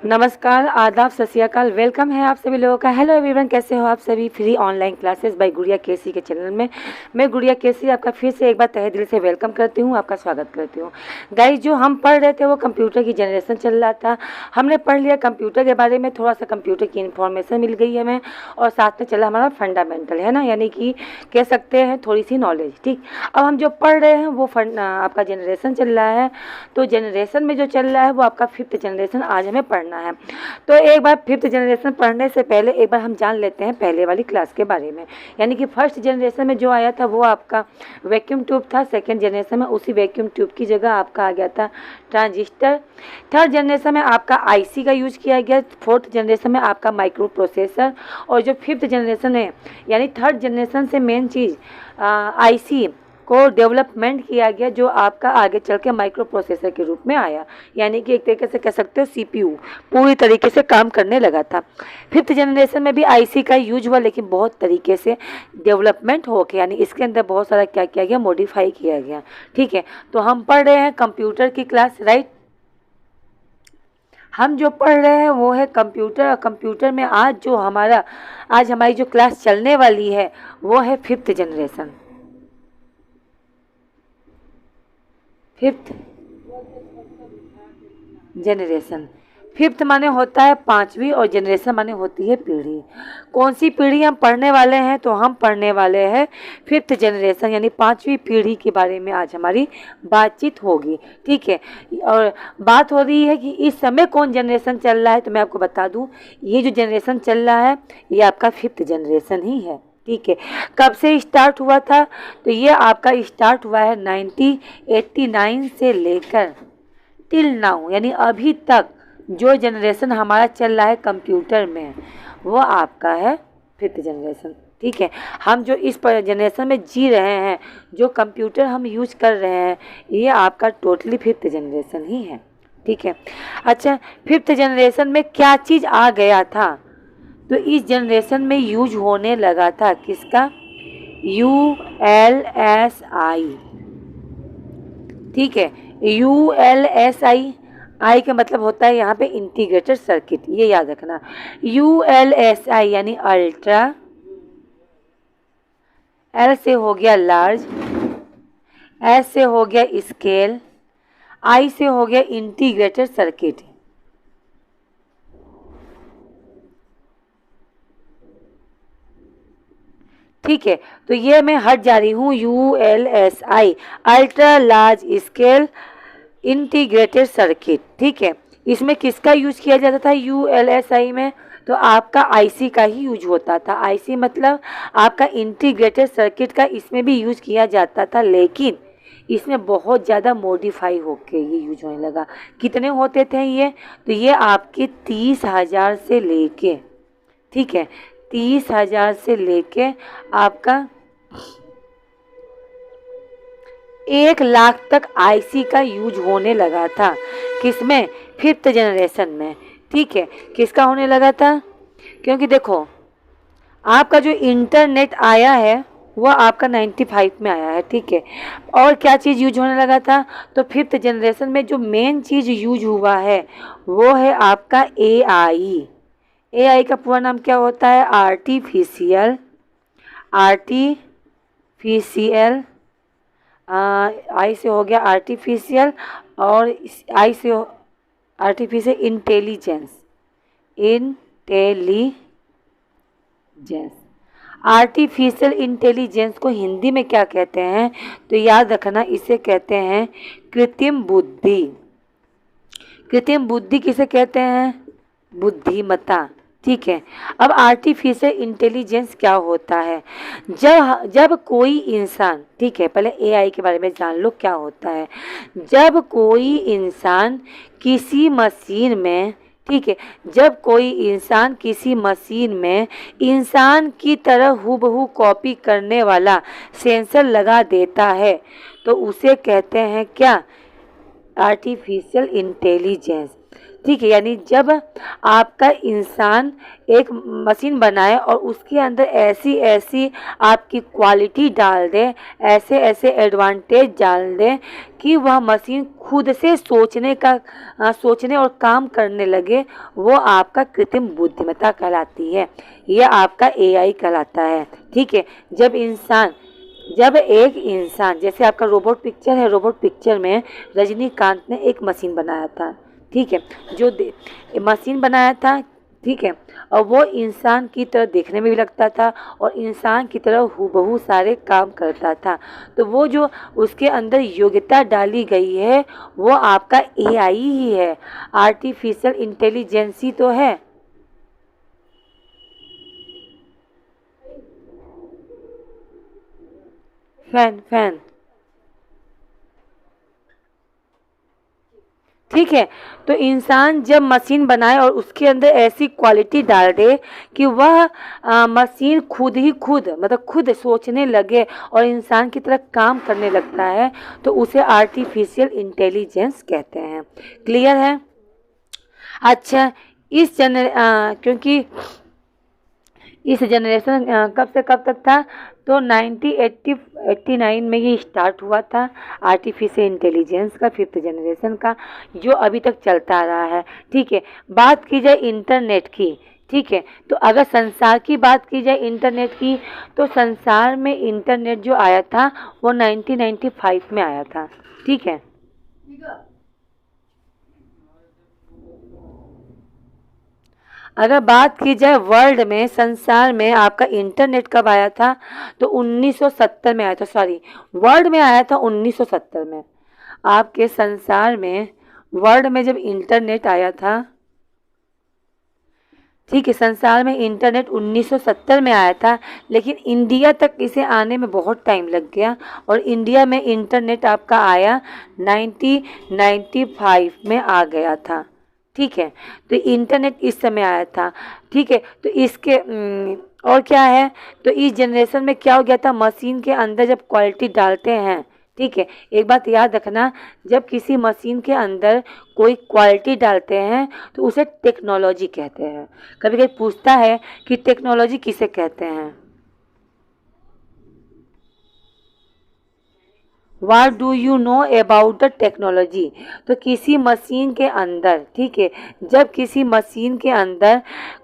नमस्कार, आदाब, सत श्री अकाल। वेलकम है आप सभी लोगों का। हेलो एवरीवन, कैसे हो आप सभी। फ्री ऑनलाइन क्लासेस बाय गुड़िया केसी के चैनल में मैं गुड़िया केसी आपका फिर से एक बार तहे दिल से वेलकम करती हूँ, आपका स्वागत करती हूँ। गाइस, जो हम पढ़ रहे थे वो कंप्यूटर की जनरेशन चल रहा था। हमने पढ़ लिया कंप्यूटर के बारे में, थोड़ा सा कंप्यूटर की इन्फॉर्मेशन मिल गई हमें, और साथ में चला हमारा फंडामेंटल, है ना, यानी कि कह सकते हैं थोड़ी सी नॉलेज। ठीक, अब हम जो पढ़ रहे हैं वो आपका जनरेशन चल रहा है। तो जनरेशन में जो चल रहा है वो आपका 5th जनरेशन आज हमें पढ़ना है। तो एक बार 5th जनरेशन पढ़ने से पहले एक बार हम जान लेते हैं पहले वाली क्लास के बारे में। यानी कि 1st जनरेशन में जो आया था वो आपका वैक्यूम ट्यूब था। 2nd जनरेशन में उसी वैक्यूम ट्यूब की जगह आपका आ गया था ट्रांजिस्टर। 3rd जनरेशन में आपका आईसी का यूज किया गया। 4th जनरेशन में आपका माइक्रो प्रोसेसर। और जो 5th जनरेशन है यानी 3rd जनरेशन से मेन चीज़ आईसी को डेवलपमेंट किया गया, जो आपका आगे चल के माइक्रो प्रोसेसर के रूप में आया। यानी कि एक तरीके से कह सकते हो सीपीयू पूरी तरीके से काम करने लगा था। 5th जनरेशन में भी आईसी का यूज हुआ, लेकिन बहुत तरीके से डेवलपमेंट हो गया, यानी इसके अंदर बहुत सारा क्या किया गया, मॉडिफाई किया गया। ठीक है, तो हम पढ़ रहे हैं कंप्यूटर की क्लास, राइट। हम जो पढ़ रहे हैं वो है कंप्यूटर। कंप्यूटर में आज हमारी जो क्लास चलने वाली है वो है 5th generation. 5th generation. 5th माने होता है 5वीं और जनरेशन माने होती है पीढ़ी। कौन सी पीढ़ी हम पढ़ने वाले हैं, तो हम पढ़ने वाले हैं 5th जनरेशन यानी 5वीं पीढ़ी के बारे में आज हमारी बातचीत होगी। ठीक है, और बात हो रही है कि इस समय कौन जनरेशन चल रहा है, तो मैं आपको बता दूं ये जो जनरेशन चल रहा है ये आपका 5th जनरेशन ही है। ठीक है, कब से स्टार्ट हुआ था, तो ये आपका स्टार्ट हुआ है 1989 से लेकर टिल नाउ, यानी अभी तक जो जनरेशन हमारा चल रहा है कंप्यूटर में वो आपका है 5th जनरेशन। ठीक है, हम जो इस जनरेशन में जी रहे हैं, जो कंप्यूटर हम यूज कर रहे हैं, ये आपका टोटली 5th जनरेशन ही है। ठीक है, अच्छा, 5th जनरेशन में क्या चीज़ आ गया था, तो इस जनरेशन में यूज होने लगा था किसका, ULSI। ठीक है, ULSI, आई का मतलब होता है यहाँ पे इंटीग्रेटेड सर्किट, ये याद रखना। ULSI यानी अल्ट्रा, L से हो गया लार्ज, S से हो गया स्केल, I से हो गया इंटीग्रेटेड सर्किट। ठीक है, तो ये मैं हट जा रही हूँ, ULSI ultra large scale integrated circuit. ठीक है, इसमें किसका यूज किया जाता था ULSI में, तो आपका आईसी का ही यूज होता था। आईसी मतलब आपका इंटीग्रेटेड सर्किट का इसमें भी यूज किया जाता था, लेकिन इसमें बहुत ज़्यादा मॉडिफाई होके ये यूज होने लगा। कितने होते थे ये, तो ये आपके 30,000 से लेके, ठीक है, 30,000 से लेके आपका 1 लाख तक आईसी का यूज होने लगा था। किसमें, 5th जनरेशन में। ठीक है, किसका होने लगा था, क्योंकि देखो आपका जो इंटरनेट आया है वो आपका 95 में आया है। ठीक है, और क्या चीज़ यूज होने लगा था, तो 5th जनरेशन में जो मेन चीज़ यूज हुआ है वो है आपका AI। AI का पूरा नाम क्या होता है, आर्टिफिशियल आई से हो गया आर्टिफिशियल, और आई से आर्टिफिशियल इंटेलिजेंस। आर्टिफिशियल इंटेलिजेंस को हिंदी में क्या कहते हैं, तो याद रखना इसे कहते हैं कृत्रिम बुद्धि। कृत्रिम बुद्धि किसे कहते हैं, बुद्धिमत्ता। ठीक है, अब आर्टिफिशियल इंटेलिजेंस क्या होता है, जब कोई इंसान, ठीक है, पहले AI के बारे में जान लो क्या होता है। जब कोई इंसान किसी मशीन में, ठीक है, जब कोई इंसान किसी मशीन में इंसान की तरह हूबहू कॉपी करने वाला सेंसर लगा देता है, तो उसे कहते हैं क्या, आर्टिफिशियल इंटेलिजेंस। ठीक है, यानी जब आपका इंसान एक मशीन बनाए और उसके अंदर ऐसी ऐसी आपकी क्वालिटी डाल दे, ऐसे ऐसे एडवांटेज डाल दे कि वह मशीन खुद से सोचने और काम करने लगे, वो आपका कृत्रिम बुद्धिमत्ता कहलाती है। यह आपका एआई कहलाता है। ठीक है, जब एक इंसान, जैसे आपका रोबोट पिक्चर है, रोबोट पिक्चर में रजनीकांत ने एक मशीन बनाया था। ठीक है, मशीन बनाया था। ठीक है, और वो इंसान की तरह देखने में भी लगता था और इंसान की तरह हूबहू सारे काम करता था। तो वो जो उसके अंदर योग्यता डाली गई है वो आपका एआई ही है, आर्टिफिशियल इंटेलिजेंसी तो है। फैन। ठीक है, तो इंसान जब मशीन बनाए और उसके अंदर ऐसी क्वालिटी डाल दे कि वह मशीन खुद मतलब खुद सोचने लगे और इंसान की तरह काम करने लगता है, तो उसे आर्टिफिशियल इंटेलिजेंस कहते हैं। क्लियर है? अच्छा, क्योंकि इस जनरेशन कब से कब तक था, तो 1989 में ये स्टार्ट हुआ था, आर्टिफिशियल इंटेलिजेंस का 5th जनरेशन का, जो अभी तक चलता आ रहा है। ठीक है, बात की जाए इंटरनेट की। ठीक है, तो अगर संसार की बात की जाए इंटरनेट की, तो संसार में इंटरनेट जो आया था वो 1995 में आया था। ठीक है, अगर बात की जाए वर्ल्ड में, संसार में आपका इंटरनेट कब आया था, तो 1970 में आया था। सॉरी, वर्ल्ड में आया था 1970 में। आपके संसार में, वर्ल्ड में जब इंटरनेट आया था, ठीक है, संसार में इंटरनेट 1970 में आया था, लेकिन इंडिया तक इसे आने में बहुत टाइम लग गया और इंडिया में इंटरनेट आपका आया 1995 में आ गया था। ठीक है, तो इंटरनेट इस समय आया था। ठीक है, तो इसके और क्या है, तो इस जनरेशन में क्या हो गया था, मशीन के अंदर जब क्वालिटी डालते हैं, ठीक है, एक बात याद रखना, जब किसी मशीन के अंदर कोई क्वालिटी डालते हैं तो उसे टेक्नोलॉजी कहते हैं। कभी कभी पूछता है कि टेक्नोलॉजी किसे कहते हैं। What do you know about the technology? तो किसी मशीन के अंदर, ठीक है, जब किसी मशीन के अंदर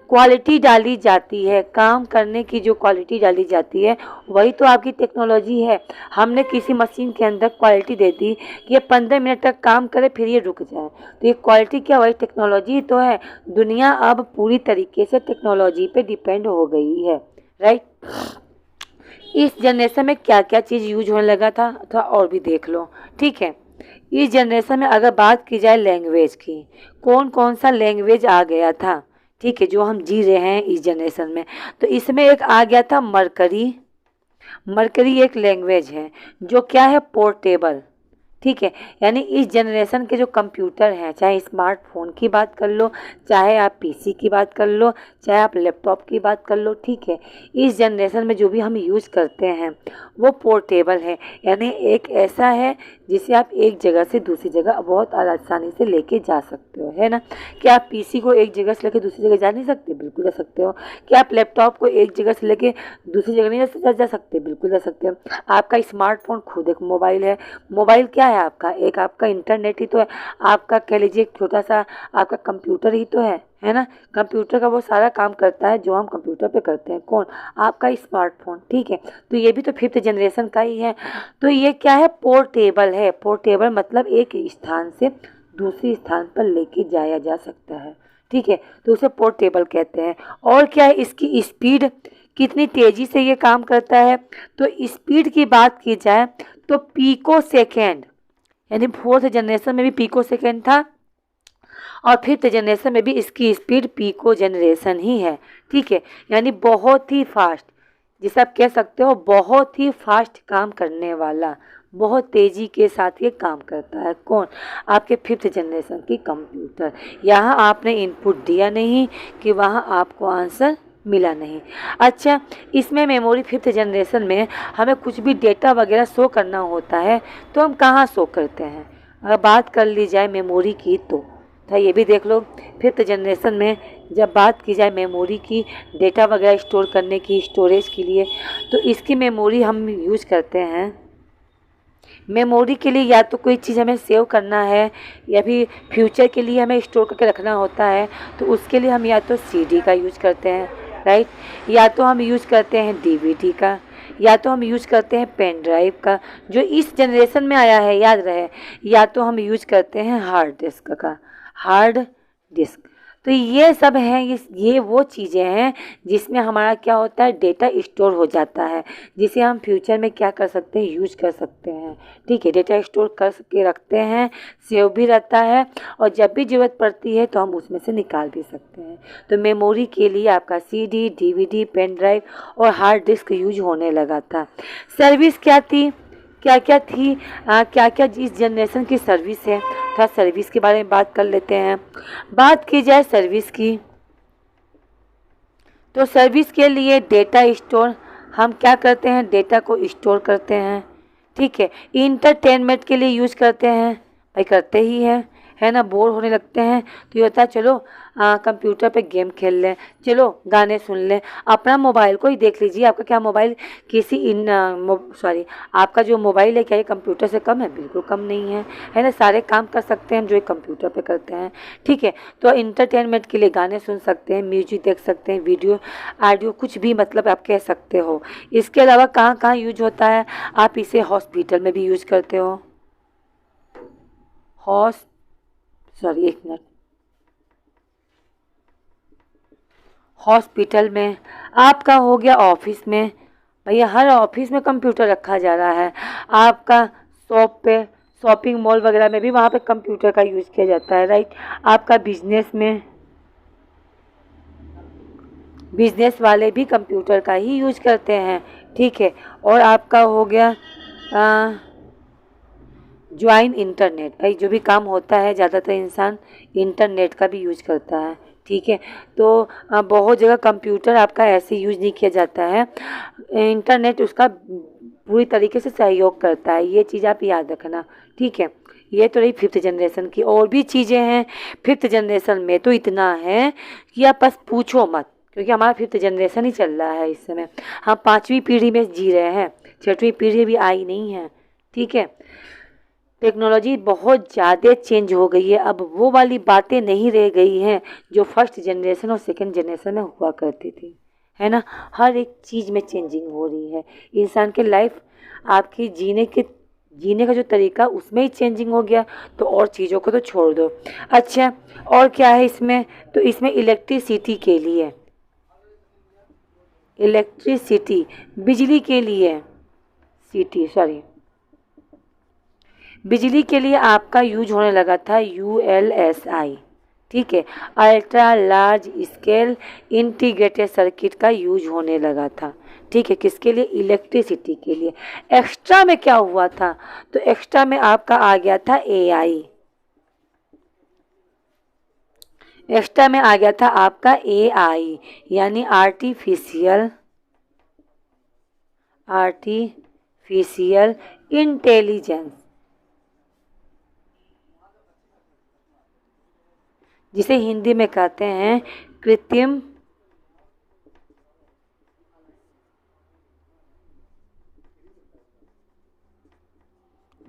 क्वालिटी डाली जाती है, काम करने की जो क्वालिटी डाली जाती है वही तो आपकी टेक्नोलॉजी है। हमने किसी मशीन के अंदर क्वालिटी दे दी कि ये 15 मिनट तक काम करे फिर ये रुक जाए, तो ये क्वालिटी क्या, वही टेक्नोलॉजी तो है। दुनिया अब पूरी तरीके से टेक्नोलॉजी पे डिपेंड हो गई है, राइट। इस जनरेशन में क्या क्या चीज़ यूज होने लगा था, थोड़ा और भी देख लो। ठीक है, इस जनरेशन में अगर बात की जाए लैंग्वेज की, कौन कौन सा लैंग्वेज आ गया था, ठीक है, जो हम जी रहे हैं इस जनरेशन में, तो इसमें एक आ गया था मरकरी। मरकरी एक लैंग्वेज है जो क्या है, पोर्टेबल। ठीक है, यानी इस जनरेशन के जो कंप्यूटर हैं, चाहे स्मार्टफोन की बात कर लो, चाहे आप पीसी की बात कर लो, चाहे आप लैपटॉप की बात कर लो, ठीक है, इस जनरेशन में जो भी हम यूज़ करते हैं वो पोर्टेबल है। यानी एक ऐसा है जिसे आप एक जगह से दूसरी जगह बहुत आसानी से लेके जा सकते हो, है ना। क्या आप पीसी को एक जगह से लेके दूसरी जगह जा नहीं सकते? बिल्कुल जा सकते हो। क्या आप लैपटॉप को एक जगह से लेके दूसरी जगह नहीं जा सकते? बिल्कुल जा सकते हो। आपका स्मार्टफोन खुद एक मोबाइल है। मोबाइल क्या है आपका? एक आपका इंटरनेट ही तो है। आपका कह लीजिए एक छोटा सा आपका कंप्यूटर ही तो है ना। कंप्यूटर का वो सारा काम करता है जो हम कंप्यूटर पे करते हैं। कौन? आपका स्मार्टफोन। ठीक है, तो ये भी तो 5th जनरेशन का ही है। तो ये क्या है? पोर्टेबल है। पोर्टेबल मतलब एक स्थान से दूसरी स्थान पर लेके जाया जा सकता है। ठीक है, तो उसे पोर्टेबल कहते हैं। और क्या है, इसकी स्पीड, कितनी तेज़ी से ये काम करता है। तो स्पीड की बात की जाए तो पीको सेकेंड, यानी 4th जनरेशन में भी पीको सेकेंड था और 5th जनरेशन में भी इसकी स्पीड पीको जनरेशन ही है। ठीक है, यानी बहुत ही फास्ट, जिसे आप कह सकते हो बहुत ही फास्ट काम करने वाला, बहुत तेज़ी के साथ ये काम करता है। कौन? आपके 5th जनरेशन की कंप्यूटर। यहाँ आपने इनपुट दिया नहीं कि वहाँ आपको आंसर मिला नहीं। अच्छा, इसमें मेमोरी 5th जनरेशन में हमें कुछ भी डेटा वगैरह शो करना होता है तो हम कहाँ शो करते हैं? अगर बात कर ली जाए मेमोरी की, तो था, ये भी देख लो। फिफ्थ जनरेशन में जब बात की जाए मेमोरी की, डेटा वगैरह स्टोर करने की, स्टोरेज के लिए, तो इसकी मेमोरी हम यूज़ करते हैं। मेमोरी के लिए या तो कोई चीज़ हमें सेव करना है या भी फ्यूचर के लिए हमें स्टोर करके रखना होता है, तो उसके लिए हम या तो सीडी का यूज़ करते हैं, राइट, या तो हम यूज़ करते हैं डीवीडी का, या तो हम यूज़ करते हैं पेन ड्राइव का, जो इस जनरेशन में आया है, याद रहे, या तो हम यूज़ करते हैं हार्ड डिस्क का, हार्ड डिस्क। तो ये सब हैं, ये वो चीज़ें हैं जिसमें हमारा क्या होता है, डेटा स्टोर हो जाता है, जिसे हम फ्यूचर में क्या कर सकते हैं, यूज कर सकते हैं। ठीक है, डेटा स्टोर कर के रखते हैं, सेव भी रहता है, और जब भी ज़रूरत पड़ती है तो हम उसमें से निकाल भी सकते हैं। तो मेमोरी के लिए आपका सीडी, डीवीडी, पेन ड्राइव और हार्ड डिस्क यूज होने लगा था। सर्विस क्या थी, क्या क्या थी, क्या क्या इस जनरेशन की सर्विस है, थोड़ा सर्विस के बारे में बात कर लेते हैं। बात की जाए सर्विस की, तो सर्विस के लिए डेटा स्टोर, हम क्या करते हैं, डेटा को स्टोर करते हैं। ठीक है, इंटरटेनमेंट के लिए यूज़ करते हैं, भाई करते ही हैं, है ना, बोर होने लगते हैं तो ये होता है चलो कंप्यूटर पे गेम खेल लें, चलो गाने सुन लें, अपना मोबाइल को ही देख लीजिए, आपका क्या मोबाइल किसी आपका जो मोबाइल है क्या ये कंप्यूटर से कम है, बिल्कुल कम नहीं है, है ना, सारे काम कर सकते हैं हम जो एक कंप्यूटर पे करते हैं। ठीक है, तो इंटरटेनमेंट के लिए गाने सुन सकते हैं, म्यूजिक देख सकते हैं, वीडियो ऑडियो कुछ भी मतलब आप कह सकते हो। इसके अलावा कहाँ कहाँ यूज होता है, आप इसे हॉस्पिटल में भी यूज करते हो, एक मिनट, हॉस्पिटल में, आपका हो गया ऑफिस में, भैया हर ऑफिस में कंप्यूटर रखा जा रहा है, आपका शॉप पे, शॉपिंग मॉल वगैरह में भी वहाँ पे कंप्यूटर का यूज़ किया जाता है, राइट। आपका बिजनेस में, बिजनेस वाले भी कंप्यूटर का ही यूज करते हैं। ठीक है, और आपका हो गया ज्वाइन इंटरनेट, भाई जो भी काम होता है ज़्यादातर इंसान इंटरनेट का भी यूज करता है। ठीक है, तो बहुत जगह कंप्यूटर आपका ऐसे यूज नहीं किया जाता है, इंटरनेट उसका पूरी तरीके से सहयोग करता है, ये चीज़ आप याद रखना। ठीक है, ये तो रही फिफ्थ जनरेशन की, और भी चीज़ें हैं फिफ्थ जनरेशन में, तो इतना है कि आप बस पूछो मत, क्योंकि हमारा फिफ्थ जनरेशन ही चल रहा है इस समय, हम पाँचवीं पीढ़ी में जी रहे हैं, छठवीं पीढ़ी भी आई नहीं है। ठीक है, टेक्नोलॉजी बहुत ज़्यादा चेंज हो गई है, अब वो वाली बातें नहीं रह गई हैं जो फर्स्ट जनरेशन और सेकंड जनरेशन में हुआ करती थी, है ना। हर एक चीज़ में चेंजिंग हो रही है, इंसान के लाइफ, आपकी जीने का जो तरीका उसमें ही चेंजिंग हो गया, तो और चीज़ों को तो छोड़ दो। अच्छा, और क्या है इसमें, तो इसमें इलेक्ट्रिसिटी के लिए, इलेक्ट्रिसिटी बिजली के लिए, बिजली के लिए आपका यूज होने लगा था ULSI। ठीक है, ultra large scale integrated circuit का यूज होने लगा था। ठीक है, किसके लिए, इलेक्ट्रिसिटी के लिए। एक्स्ट्रा में क्या हुआ था, तो एक्स्ट्रा में आपका आ गया था AI, एक्स्ट्रा में आ गया था आपका AI, यानी आर्टिफिशियल इंटेलिजेंस, जिसे हिंदी में कहते हैं कृत्रिम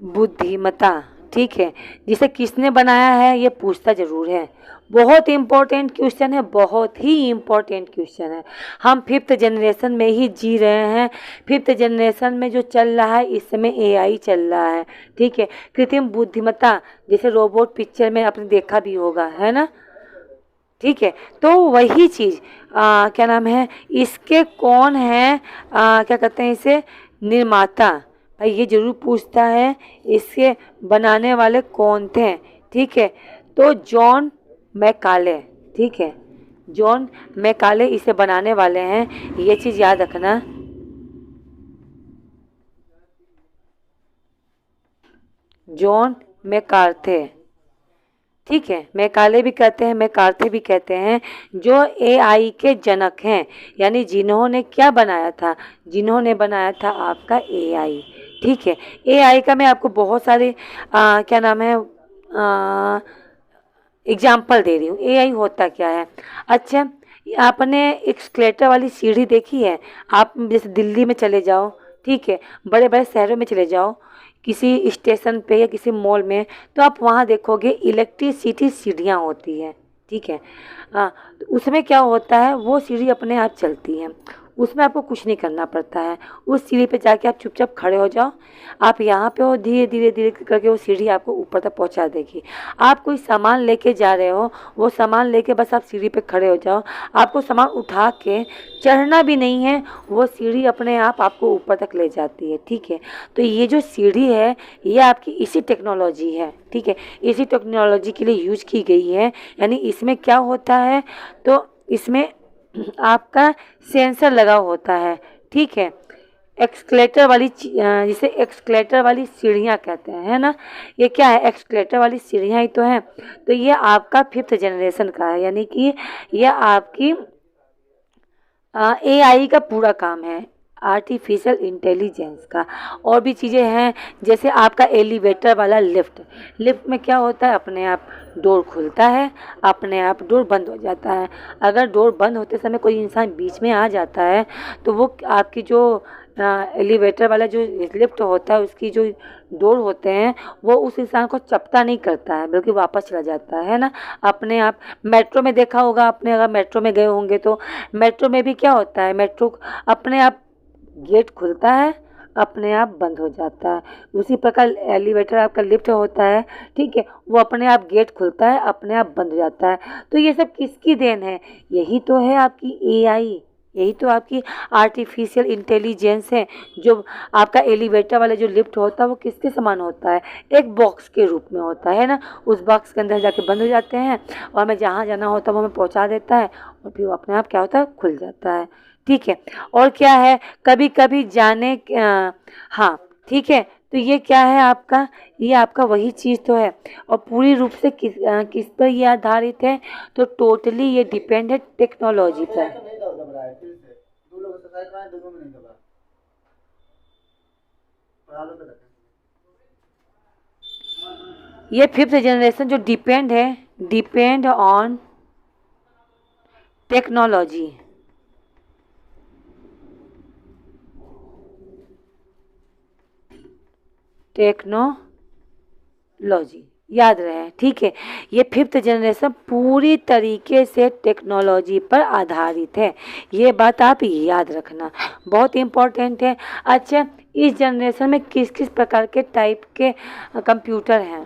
बुद्धिमत्ता। ठीक है, जिसे किसने बनाया है ये पूछता ज़रूर है, बहुत इम्पोर्टेंट क्वेश्चन है, बहुत ही इम्पोर्टेंट क्वेश्चन है। हम फिफ्थ जनरेशन में ही जी रहे हैं, फिफ्थ जनरेशन में जो चल रहा है इस समय AI चल रहा है। ठीक है, कृत्रिम बुद्धिमत्ता, जैसे रोबोट पिक्चर में आपने देखा भी होगा, है ना। ठीक है, तो वही चीज़ क्या नाम है इसके, कौन है क्या कहते हैं इसे, निर्माता, भाई ये जरूर पूछता है, इसके बनाने वाले कौन थे। ठीक है, तो जॉन मैकाले, ठीक है, जॉन मैकाले इसे बनाने वाले हैं, ये चीज़ याद रखना। जॉन मैकार्थे, ठीक है, मैकाले भी कहते हैं, मैकार्थे भी कहते हैं, जो AI के जनक हैं, यानी जिन्होंने क्या बनाया था, जिन्होंने बनाया था आपका AI। ठीक है, AI का मैं आपको बहुत सारे क्या नाम है एग्जाम्पल दे रही हूँ एआई होता क्या है। अच्छा, आपने एस्केलेटर वाली सीढ़ी देखी है? आप जैसे दिल्ली में चले जाओ, ठीक है, बड़े बड़े शहरों में चले जाओ, किसी स्टेशन पे या किसी मॉल में, तो आप वहाँ देखोगे इलेक्ट्रिसिटी सीढ़ियाँ होती हैं, ठीक है। हाँ, तो उसमें क्या होता है, वो सीढ़ी अपने आप चलती है, उसमें आपको कुछ नहीं करना पड़ता है। उस सीढ़ी पे जाके आप चुपचाप खड़े हो जाओ, आप यहाँ पे हो, धीरे धीरे धीरे करके वो सीढ़ी आपको ऊपर तक पहुँचा देगी। आप कोई सामान लेके जा रहे हो, वो सामान लेके बस आप सीढ़ी पे खड़े हो जाओ, आपको सामान उठा के चढ़ना भी नहीं है, वो सीढ़ी अपने आप आपको ऊपर तक ले जाती है, ठीक है। तो ये जो सीढ़ी है, ये आपकी इसी टेक्नोलॉजी है, ठीक है, इसी टेक्नोलॉजी के लिए यूज की गई है। यानी इसमें क्या होता है, तो इसमें आपका सेंसर लगा होता है, ठीक है। एक्सकलेटर वाली जिसे एक्सकलेटर वाली सीढ़ियाँ कहते हैं, है ना। ये क्या है, एक्सकलेटर वाली सीढ़ियाँ ही तो हैं। तो ये आपका 5th जनरेशन का है, यानी कि यह आपकी एआई का पूरा काम है, आर्टिफिशियल इंटेलिजेंस का। और भी चीज़ें हैं, जैसे आपका एलिवेटर वाला लिफ्ट। लिफ्ट में क्या होता है, अपने आप डोर खुलता है, अपने आप डोर बंद हो जाता है। अगर डोर बंद होते समय कोई इंसान बीच में आ जाता है, तो वो आपकी जो एलिवेटर वाला जो लिफ्ट होता है, उसकी जो डोर होते हैं, वो उस इंसान को चपटा नहीं करता है, बल्कि वापस चला जाता है ना, अपने आप। मेट्रो में देखा होगा आपने, अगर मेट्रो में गए होंगे तो मेट्रो में भी क्या होता है, मेट्रो अपने आप गेट खुलता है, अपने आप बंद हो जाता है। उसी प्रकार एलिवेटर आपका लिफ्ट होता है, ठीक है, वो अपने आप गेट खुलता है, अपने आप बंद हो जाता है। तो ये सब किसकी देन है, यही तो है आपकी एआई, यही तो आपकी आर्टिफिशियल इंटेलिजेंस है। जो आपका एलिवेटर वाला जो लिफ्ट होता है, वो किसके समान होता है, एक बॉक्स के रूप में होता है ना। उस बॉक्स के अंदर जाके बंद हो जाते हैं, और हमें जहाँ जाना होता है वो हमें पहुँचा देता है, और फिर वो अपने आप क्या होता है, खुल जाता है, ठीक है। और क्या है, कभी कभी हाँ, ठीक है। तो ये क्या है आपका, ये आपका वही चीज़ तो है। और पूरी रूप से किस पर ये आधारित है, तो टोटली ये डिपेंड है टेक्नोलॉजी पर। ये 5th जनरेशन जो डिपेंड ऑन टेक्नोलॉजी। टेक्नोलॉजी याद रहे, ठीक है। ये 5th जनरेशन पूरी तरीके से टेक्नोलॉजी पर आधारित है, ये बात आप याद रखना, बहुत इम्पोर्टेंट है। अच्छा, इस जनरेशन में किस किस प्रकार के टाइप के कंप्यूटर हैं,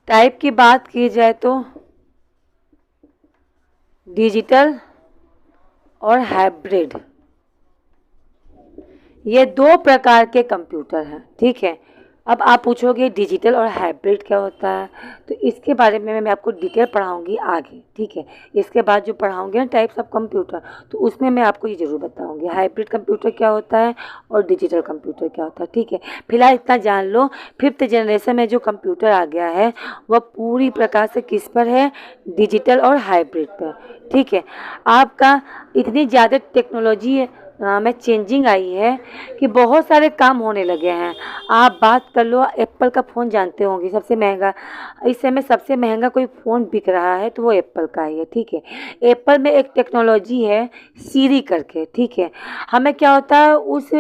टाइप की बात की जाए तो डिजिटल और हाइब्रिड, ये 2 प्रकार के कंप्यूटर हैं, ठीक है। अब आप पूछोगे डिजिटल और हाइब्रिड क्या होता है, तो इसके बारे में मैं आपको डिटेल पढ़ाऊंगी आगे, ठीक है। इसके बाद जो पढ़ाऊंगी ना टाइप्स ऑफ कंप्यूटर, तो उसमें मैं आपको ये ज़रूर बताऊंगी हाइब्रिड कंप्यूटर क्या होता है और डिजिटल कंप्यूटर क्या होता है, ठीक है। फिलहाल इतना जान लो, 5th जनरेशन में जो कंप्यूटर आ गया है, वह पूरी प्रकार से किस पर है, डिजिटल और हाइब्रिड पर, ठीक है। आपका इतनी ज़्यादा टेक्नोलॉजी में चेंजिंग आई है कि बहुत सारे काम होने लगे हैं। आप बात कर लो, एप्पल का फ़ोन जानते होंगे, सबसे महंगा, इस समय सबसे महंगा कोई फ़ोन बिक रहा है तो वो एप्पल का ही है, ठीक है। एप्पल में एक टेक्नोलॉजी है सीरी करके, ठीक है। हमें क्या होता है, उस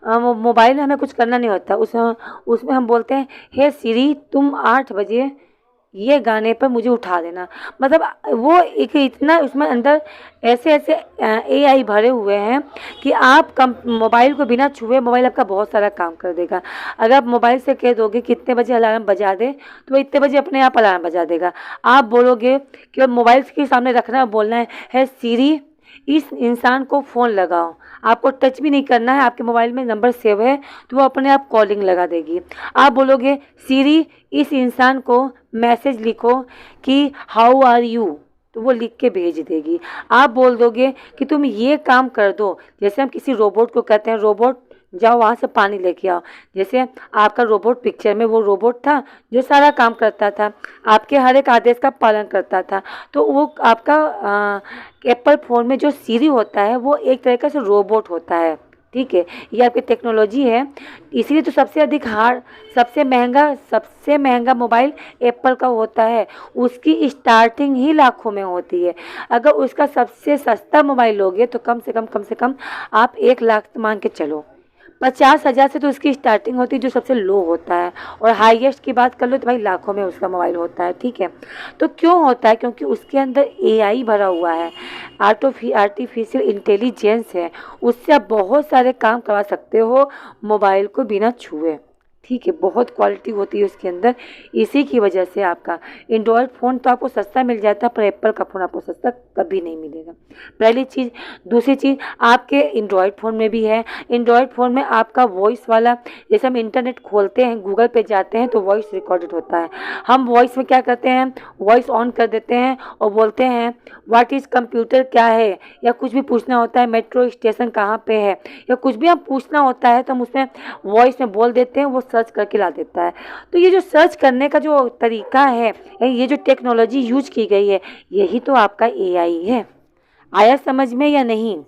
मोबाइल में हमें कुछ करना नहीं होता, उसमें हम बोलते हैं, हे सीरी तुम 8 बजे ये गाने पर मुझे उठा देना। मतलब वो एक इतना उसमें अंदर ऐसे ऐसे एआई भरे हुए हैं कि आप मोबाइल को बिना छुए मोबाइल आपका बहुत सारा काम कर देगा। अगर आप मोबाइल से कह दोगे कितने बजे अलार्म बजा दे, तो वो इतने बजे अपने आप अलार्म बजा देगा। आप बोलोगे कि मोबाइल के सामने रखना है, बोलना है सीरी इस इंसान को फ़ोन लगाओ, आपको टच भी नहीं करना है, आपके मोबाइल में नंबर सेव है, तो वो अपने आप कॉलिंग लगा देगी। आप बोलोगे सीरी इस इंसान को मैसेज लिखो कि हाउ आर यू, तो वो लिख के भेज देगी। आप बोल दोगे कि तुम ये काम कर दो, जैसे हम किसी रोबोट को कहते हैं रोबोट जाओ वहाँ से पानी लेके आओ। जैसे आपका रोबोट पिक्चर में वो रोबोट था जो सारा काम करता था, आपके हर एक आदेश का पालन करता था। तो वो आपका एप्पल फ़ोन में जो सीरी होता है वो एक तरीके से रोबोट होता है, ठीक है। ये आपकी टेक्नोलॉजी है, इसीलिए तो सबसे महंगा मोबाइल एप्पल का होता है। उसकी स्टार्टिंग ही लाखों में होती है। अगर उसका सबसे सस्ता मोबाइल लोगे तो कम से कम आप 1 लाख मान के चलो। 50,000 से तो उसकी स्टार्टिंग होती है, जो सबसे लो होता है। और हाईएस्ट की बात कर लो तो भाई लाखों में उसका मोबाइल होता है, ठीक है। तो क्यों होता है? क्योंकि उसके अंदर एआई भरा हुआ है, आर्टिफिशियल इंटेलिजेंस है। उससे आप बहुत सारे काम करवा सकते हो मोबाइल को बिना छुए, ठीक है। बहुत क्वालिटी होती है उसके अंदर। इसी की वजह से आपका एंड्रॉयड फ़ोन तो आपको सस्ता मिल जाता है, पर एप्पल का फ़ोन आपको सस्ता कभी नहीं मिलेगा, पहली चीज़। दूसरी चीज़, आपके एंड्रॉयड फ़ोन में भी है, एंड्रॉयड फ़ोन में आपका वॉइस वाला, जैसे हम इंटरनेट खोलते हैं, गूगल पे जाते हैं तो वॉइस रिकॉर्डेड होता है। हम वॉइस में क्या करते हैं, वॉइस ऑन कर देते हैं और बोलते हैं व्हाट इज़ कंप्यूटर क्या है, या कुछ भी पूछना होता है मेट्रो स्टेशन कहाँ पे है, या कुछ भी हम पूछना होता है तो हम उसमें वॉइस में बोल देते हैं, वो सर्च करके ला देता है। तो ये जो सर्च करने का जो तरीका है, ये जो टेक्नोलॉजी यूज की गई है, यही तो आपका एआई है। आया समझ में या नहीं?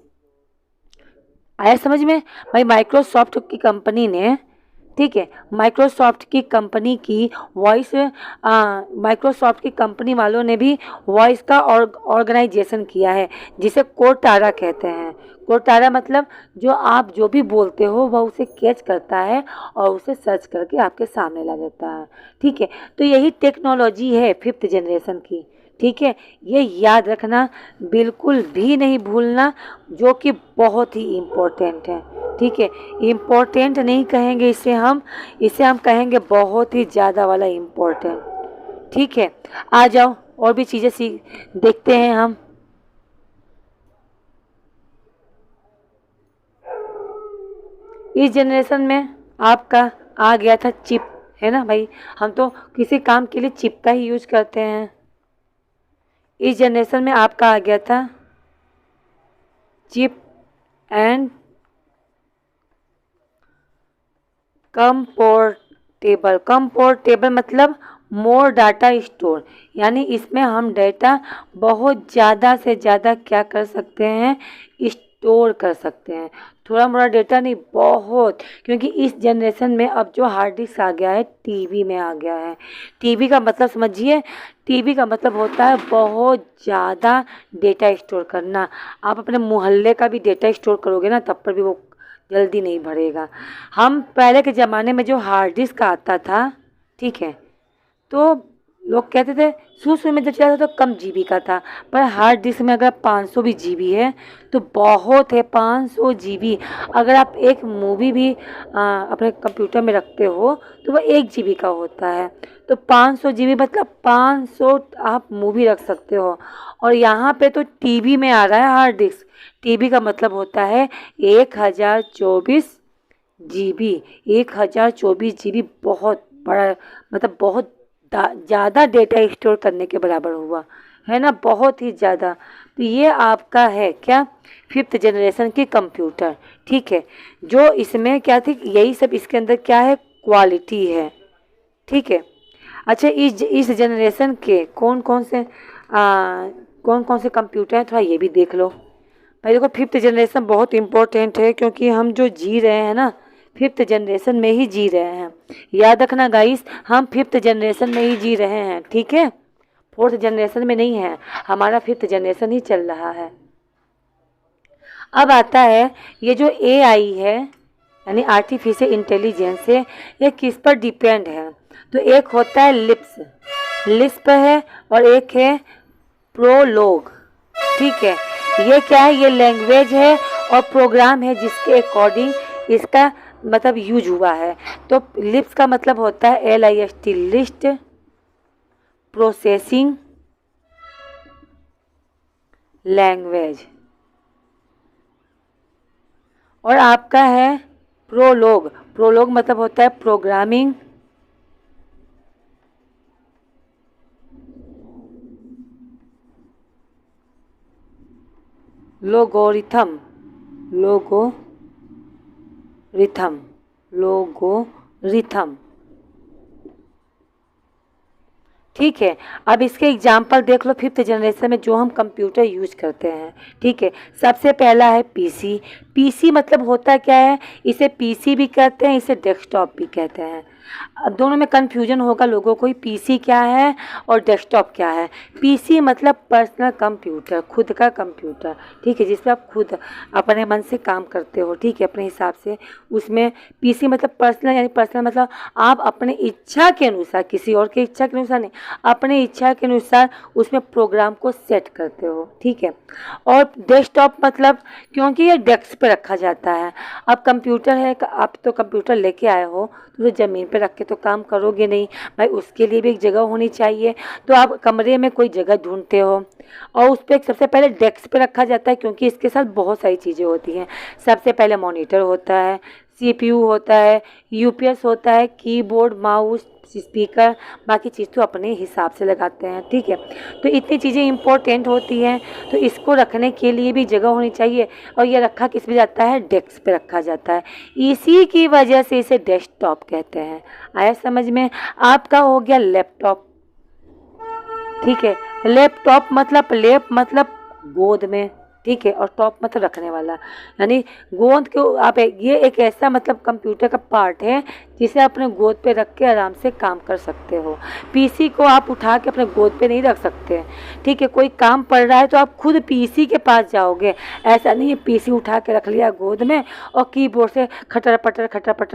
आया समझ में? भाई माइक्रोसॉफ्ट की कंपनी ने, ठीक है, माइक्रोसॉफ्ट की कंपनी की वॉइस, माइक्रोसॉफ्ट की कंपनी वालों ने भी वॉइस का ऑर्गेनाइजेशन किया है, जिसे कोर्टारा कहते हैं। कोर्टारा मतलब जो आप जो भी बोलते हो वह उसे कैच करता है और उसे सर्च करके आपके सामने ला देता है, ठीक है। तो यही टेक्नोलॉजी है 5th जनरेशन की, ठीक है। ये याद रखना, बिल्कुल भी नहीं भूलना, जो कि बहुत ही इम्पोर्टेंट है, ठीक है। इम्पोर्टेंट नहीं कहेंगे इसे हम कहेंगे बहुत ही ज़्यादा वाला इम्पोर्टेंट, ठीक है। आ जाओ और भी चीज़ें सीख देखते हैं हम। इस जनरेशन में आपका आ गया था चिप, है ना भाई। हम तो किसी काम के लिए चिप का ही यूज करते हैं। इस जनरेशन में आपका आ गया था चिप एंड कंपोर्टेबल मतलब मोर डाटा स्टोर, यानी इसमें हम डाटा बहुत ज़्यादा से ज़्यादा क्या कर सकते हैं, स्टोर कर सकते हैं। थोड़ा मोड़ा डेटा नहीं, बहुत। क्योंकि इस जनरेशन में अब जो हार्ड डिस्क आ गया है, टीवी में आ गया है। टीवी का मतलब समझिए, टीवी का मतलब होता है बहुत ज़्यादा डेटा स्टोर करना। आप अपने मोहल्ले का भी डेटा स्टोर करोगे ना, तब पर भी वो जल्दी नहीं भरेगा। हम पहले के ज़माने में जो हार्ड डिस्क आता था, ठीक है, तो लोग कहते थे, शुरू में जब चला था तो कम जीबी का था, पर हार्ड डिस्क में अगर 500 भी जीबी है तो बहुत है। 500 जीबी, अगर आप एक मूवी भी अपने कंप्यूटर में रखते हो तो वह 1 जीबी का होता है। तो 500 जीबी मतलब 500 आप मूवी रख सकते हो। और यहाँ पे तो टीवी में आ रहा है हार्ड डिस्क। टीबी का मतलब होता है 1024 जीबी। 1024 जीबी बहुत बड़ा, मतलब बहुत ज़्यादा डेटा स्टोर करने के बराबर हुआ, है ना, बहुत ही ज़्यादा। तो ये आपका है क्या, 5th जनरेशन की कंप्यूटर, ठीक है। जो इसमें क्या थी, यही सब इसके अंदर क्या है, क्वालिटी है, ठीक है। अच्छा, इस जनरेशन के कौन कौन से कंप्यूटर हैं, थोड़ा ये भी देख लो भाई। देखो 5th जनरेशन बहुत इम्पोर्टेंट है, क्योंकि हम जो जी रहे हैं ना, 5th जनरेशन में ही जी रहे हैं। याद रखना गाइस, हम 5th जनरेशन में ही जी रहे हैं, ठीक है। 4th जनरेशन में नहीं है, हमारा 5th जनरेशन ही चल रहा है। अब आता है ये जो एआई है, यानी आर्टिफिशियल इंटेलिजेंस है, ये किस पर डिपेंड है। तो एक होता है लिस्प है, और एक है प्रोलोग, ठीक है। ये क्या है, ये लैंग्वेज है और प्रोग्राम है जिसके अकॉर्डिंग इसका मतलब यूज हुआ है। तो लिप्स का मतलब होता है LIST, लिस्ट प्रोसेसिंग लैंग्वेज। और आपका है प्रोलोग मतलब होता है प्रोग्रामिंग लोगोरिथम रिथम, लोगोरिथम। ठीक है, अब इसके एग्जाम्पल देख लो फिफ्थ जनरेशन में जो हम कंप्यूटर यूज करते हैं। ठीक है, सबसे पहला है पीसी। पीसी मतलब होता क्या है, इसे पीसी भी कहते हैं, इसे डेस्कटॉप भी कहते हैं। अब दोनों में कन्फ्यूजन होगा लोगों को, पीसी क्या है और डेस्कटॉप क्या है। पीसी मतलब पर्सनल कंप्यूटर, खुद का कंप्यूटर। ठीक है, जिसमें आप खुद अपने मन से काम करते हो। ठीक है, अपने हिसाब से उसमें पीसी मतलब पर्सनल, यानी पर्सनल मतलब आप अपने इच्छा के अनुसार, किसी और की इच्छा के अनुसार नहीं, अपने इच्छा के अनुसार उसमें प्रोग्राम को सेट करते हो। ठीक है, और डेस्कटॉप मतलब क्योंकि ये डेस्क पे रखा जाता है। अब कंप्यूटर है, आप तो कंप्यूटर लेके आए हो तो ज़मीन पे रख के तो काम करोगे नहीं भाई, उसके लिए भी एक जगह होनी चाहिए। तो आप कमरे में कोई जगह ढूंढते हो और उस पर सबसे पहले डेस्क पे रखा जाता है, क्योंकि इसके साथ बहुत सारी चीज़ें होती हैं। सबसे पहले मॉनिटर होता है, सीपीयू होता है, यूपीएस होता है, कीबोर्ड, माउस, स्पीकर, बाकी चीज़ तो अपने हिसाब से लगाते हैं। ठीक है, तो इतनी चीज़ें इम्पोर्टेंट होती हैं, तो इसको रखने के लिए भी जगह होनी चाहिए। और ये रखा किस पे जाता है, डेस्क पे रखा जाता है, इसी की वजह से इसे डेस्कटॉप कहते हैं। आया समझ में। आपका हो गया लैपटॉप। ठीक है, लैपटॉप मतलब लैप मतलब गोद में। ठीक है, और टॉप मतलब रखने वाला, यानी गोद को आप ये एक ऐसा मतलब कंप्यूटर का पार्ट है जिसे अपने गोद पे रख के आराम से काम कर सकते हो। पीसी को आप उठा के अपने गोद पे नहीं रख सकते। ठीक है, कोई काम पड़ रहा है तो आप खुद पीसी के पास जाओगे, ऐसा नहीं है पीसी उठा के रख लिया गोद में और कीबोर्ड से खटर पटर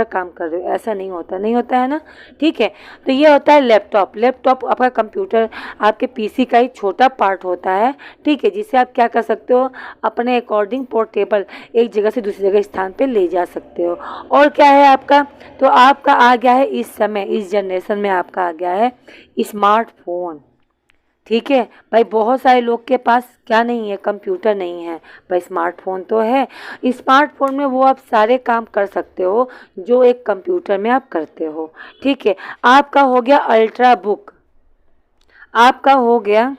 काम कर रहे हो, ऐसा नहीं होता, नहीं होता है ना। ठीक है, तो ये होता है लैपटॉप। लैपटॉप आपका कंप्यूटर, आपके पीसी का ही छोटा पार्ट होता है। ठीक है, जिससे आप क्या कर सकते हो, अपने अकॉर्डिंग पोर्टेबल एक जगह से दूसरी जगह स्थान पे ले जा सकते हो। और क्या है आपका, तो आपका आ गया है इस समय, इस जनरेशन में आपका आ गया है स्मार्टफोन। ठीक है भाई, बहुत सारे लोग के पास क्या नहीं है, कंप्यूटर नहीं है भाई, स्मार्टफोन तो है। स्मार्टफोन में वो आप सारे काम कर सकते हो जो एक कंप्यूटर में आप करते हो। ठीक है, आपका हो गया अल्ट्रा बुक, आपका हो गया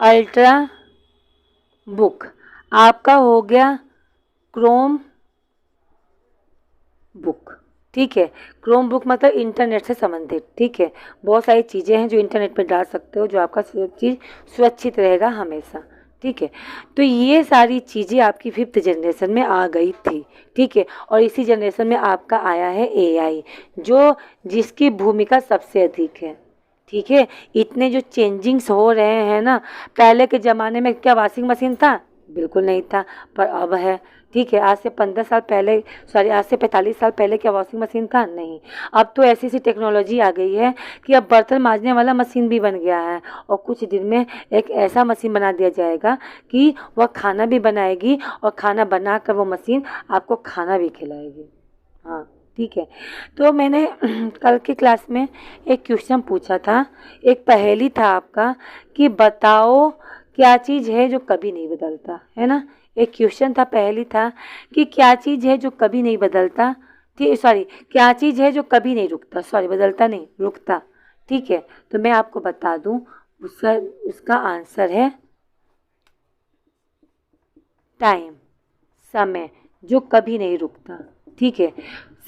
अल्ट्रा बुक, आपका हो गया क्रोम बुक। ठीक है, क्रोम बुक मतलब इंटरनेट से संबंधित। ठीक है, बहुत सारी चीज़ें हैं जो इंटरनेट पर डाल सकते हो, जो आपका चीज़ सुरक्षित रहेगा हमेशा। ठीक है, तो ये सारी चीज़ें आपकी फिफ्थ जनरेशन में आ गई थी। ठीक है, और इसी जनरेशन में आपका आया है एआई, जो जिसकी भूमिका सबसे अधिक है। ठीक है, इतने जो चेंजिंग्स हो रहे हैं ना, पहले के ज़माने में क्या वॉशिंग मशीन था, बिल्कुल नहीं था, पर अब है। ठीक है, आज से 15 साल पहले, सॉरी आज से 45 साल पहले क्या वॉशिंग मशीन था, नहीं। अब तो ऐसी सी टेक्नोलॉजी आ गई है कि अब बर्तन मांजने वाला मशीन भी बन गया है, और कुछ दिन में एक ऐसा मशीन बना दिया जाएगा कि वह खाना भी बनाएगी और खाना बनाकर वो मशीन आपको खाना भी खिलाएगी। हाँ ठीक है, तो मैंने कल की क्लास में एक क्वेश्चन पूछा था, एक पहेली था आपका कि बताओ क्या चीज़ है जो कभी नहीं बदलता, है ना। एक क्वेश्चन था, पहेली था कि क्या चीज़ है जो कभी नहीं बदलता, ठीक, सॉरी क्या चीज़ है जो कभी नहीं रुकता, सॉरी बदलता नहीं, रुकता। ठीक है, तो मैं आपको बता दूं, उसका आंसर है टाइम, समय, जो कभी नहीं रुकता। ठीक है,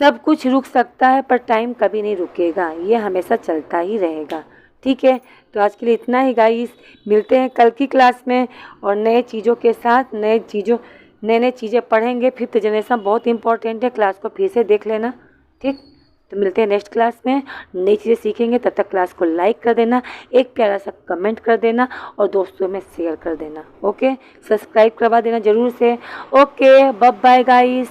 सब कुछ रुक सकता है पर टाइम कभी नहीं रुकेगा, ये हमेशा चलता ही रहेगा। ठीक है, तो आज के लिए इतना ही गाइस, मिलते हैं कल की क्लास में और नए चीज़ों के साथ, नए नए चीज़ें पढ़ेंगे। फिफ्थ जनरेशन बहुत इंपॉर्टेंट है, क्लास को फिर से देख लेना। ठीक, तो मिलते हैं नेक्स्ट क्लास में, नई चीज़ें सीखेंगे। तब तक क्लास को लाइक कर देना, एक प्यारा सा कमेंट कर देना और दोस्तों में शेयर कर देना। ओके, सब्सक्राइब करवा देना ज़रूर से। Okay, bye bye guys.